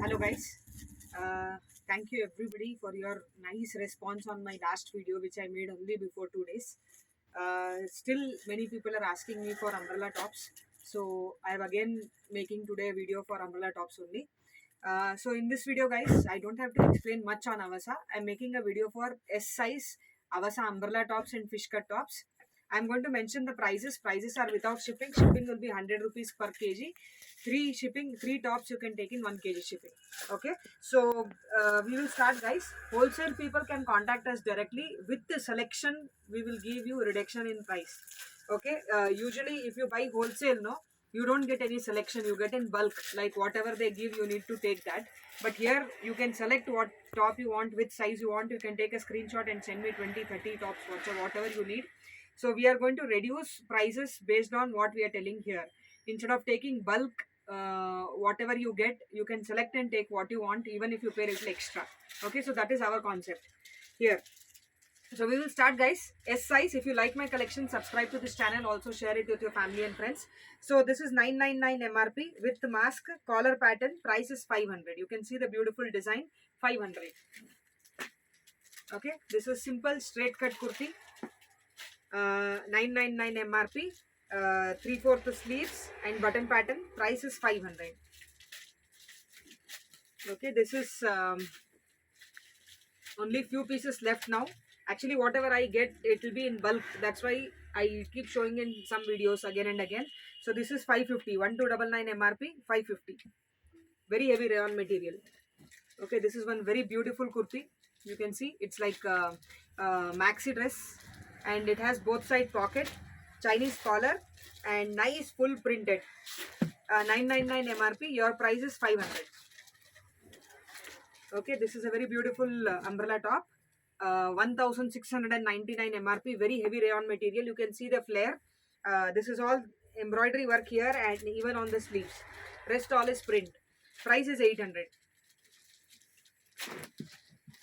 Hello guys, thank you everybody for your nice response on my last video which I made only before 2 days. Still many people are asking me for umbrella tops, so I am again making today a video for umbrella tops only. So in this video guys, I don't have to explain much on Avasa. I am making a video for S size Avasa umbrella tops and fish cut tops. I'm going to mention the prices. Prices are without shipping. Shipping will be 100 rupees per kg. Three tops you can take in 1 kg shipping. Okay. So we will start guys. Wholesale people can contact us directly. With the selection, we will give you reduction in price. Okay. Usually if you buy wholesale, no, you don't get any selection. You get in bulk. Like whatever they give, you need to take that. But here you can select what top you want, which size you want. You can take a screenshot and send me 20, 30 tops, whatever you need. So we are going to reduce prices based on what we are telling here. Instead of taking bulk, whatever you get, you can select and take what you want, even if you pay a little extra. Okay, so that is our concept here. So we will start guys. S size. If you like my collection, subscribe to this channel. Also share it with your family and friends. So this is 999 MRP with mask, collar pattern. Price is 500. You can see the beautiful design. 500. Okay. This is simple straight cut kurti. 999 MRP, 3/4 sleeves and button pattern. Price is 500. Okay, this is only few pieces left now. Actually, whatever I get, it will be in bulk. That's why I keep showing in some videos again and again. So this is 550. 1299 MRP, 550. Very heavy rayon material. Okay, this is one very beautiful kurti. You can see it's like a maxi dress, and it has both side pocket, Chinese collar, and nice full printed. 999 MRP. Your price is 500. Okay, this is a very beautiful umbrella top. 1699 MRP. Very heavy rayon material. You can see the flare. This is all embroidery work here and even on the sleeves. Rest all is print. Price is 800.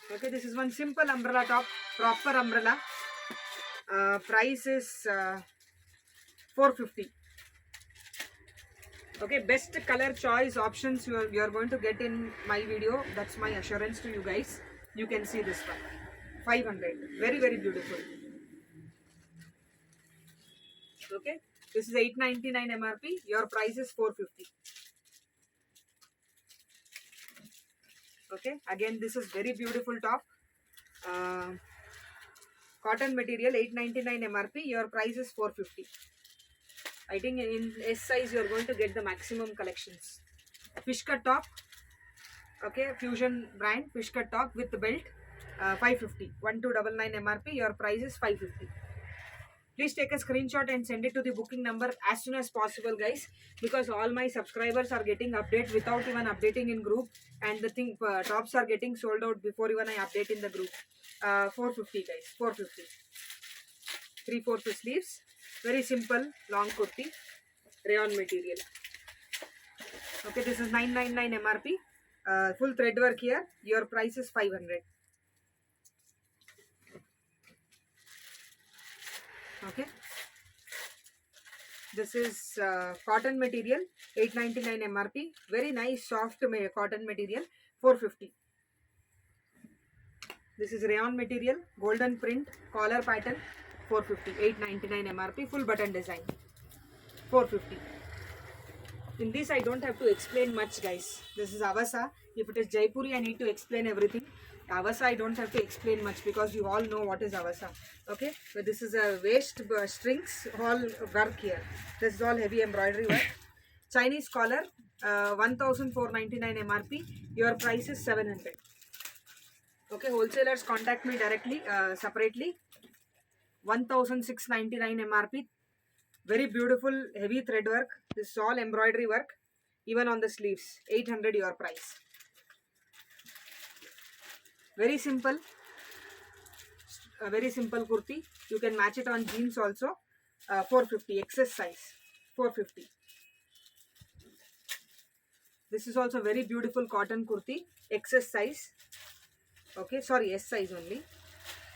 Okay, this is one simple umbrella top, proper umbrella. Price is 450. Okay, best color choice options you are going to get in my video. That's my assurance to you guys. You can see this one. 500. Very, very beautiful. Okay, this is 899 MRP. Your price is 450. Okay, again this is very beautiful top. Cotton material, 899 MRP. Your price is 450. I think in S size you are going to get the maximum collections. Fish cut top. Okay, Fusion brand fish cut top with the belt. 550. 1299 MRP. Your price is 550. Please take a screenshot and send it to the booking number as soon as possible guys, because all my subscribers are getting update without even updating in group, and the thing tops are getting sold out before even I update in the group. 450 guys, 450. 3/4 sleeves. Very simple long kurti, rayon material. Okay, this is 999 MRP. Full thread work here. Your price is 500. Okay, this is cotton material, 899 MRP. Very nice soft cotton material, 450. This is rayon material, golden print, collar pattern, 450. 899 MRP. Full button design, 450. In this I don't have to explain much guys. This is Avasa. If it is Jaipuri, I need to explain everything. Avasa I don't have to explain much because you all know what is Avasa. Okay, but this is a waist strings, all work here. This is all heavy embroidery work. Chinese collar, 1499 MRP. Your price is 700. Okay, wholesalers contact me directly, separately. 1699 MRP. Very beautiful heavy thread work. This is all embroidery work, even on the sleeves. 800 your price. Very simple. A very simple kurti. You can match it on jeans also. 450 XS size. 450. This is also very beautiful cotton kurti. XS size. Okay, sorry, S size only.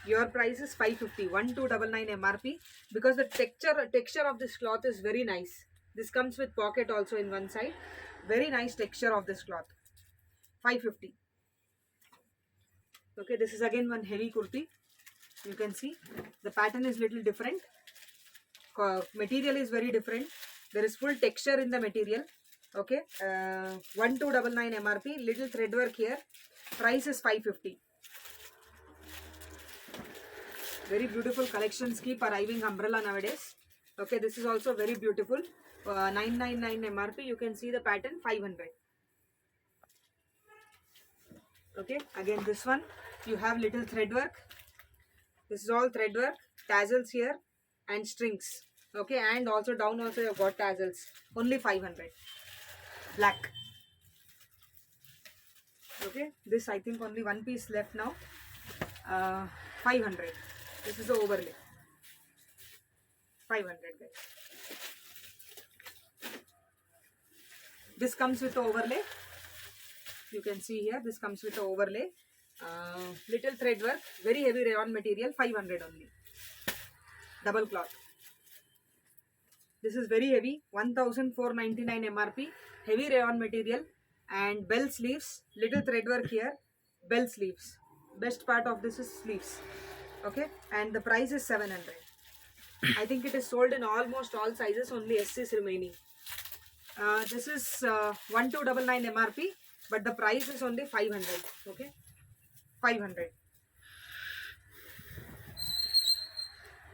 Your price is 550. 1299 MRP. Because the texture of this cloth is very nice. This comes with pocket also in one side. Very nice texture of this cloth. 550. Okay, this is again one heavy kurti. You can see the pattern is little different. Material is very different. There is full texture in the material. Okay, 1299 MRP. Little thread work here. Price is 550. Very beautiful collections keep arriving umbrella nowadays. Okay, this is also very beautiful. 999 MRP. You can see the pattern 500. Okay, again this one you have little thread work. This is all thread work, tassels here and strings. Okay, and also down also you have got tassels. Only 500. Black. Okay, this I think only one piece left now. 500. This is the overlay. 500 guys. This comes with the overlay. You can see here, this comes with the overlay. Little thread work, very heavy rayon material, 500 only. Double cloth. This is very heavy, 1499 MRP. Heavy rayon material and bell sleeves. Little thread work here, bell sleeves. Best part of this is sleeves. Okay, and the price is 700. I think it is sold in almost all sizes, only S is remaining. This is 1299 MRP, but the price is only 500. Okay, 500.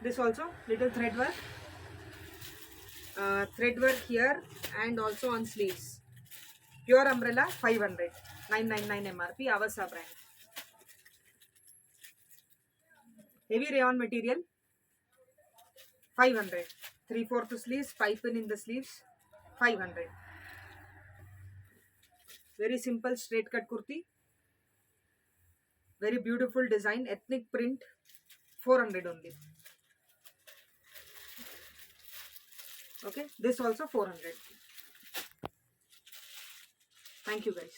This also little thread work here and also on sleeves. Pure umbrella 500. 999 MRP. Avasa brand. Heavy rayon material 500. 3/4 sleeves, piping in the sleeves 500. Very simple straight cut kurti. Very beautiful design, ethnic print, 400 only. Okay, this also 400. Thank you guys.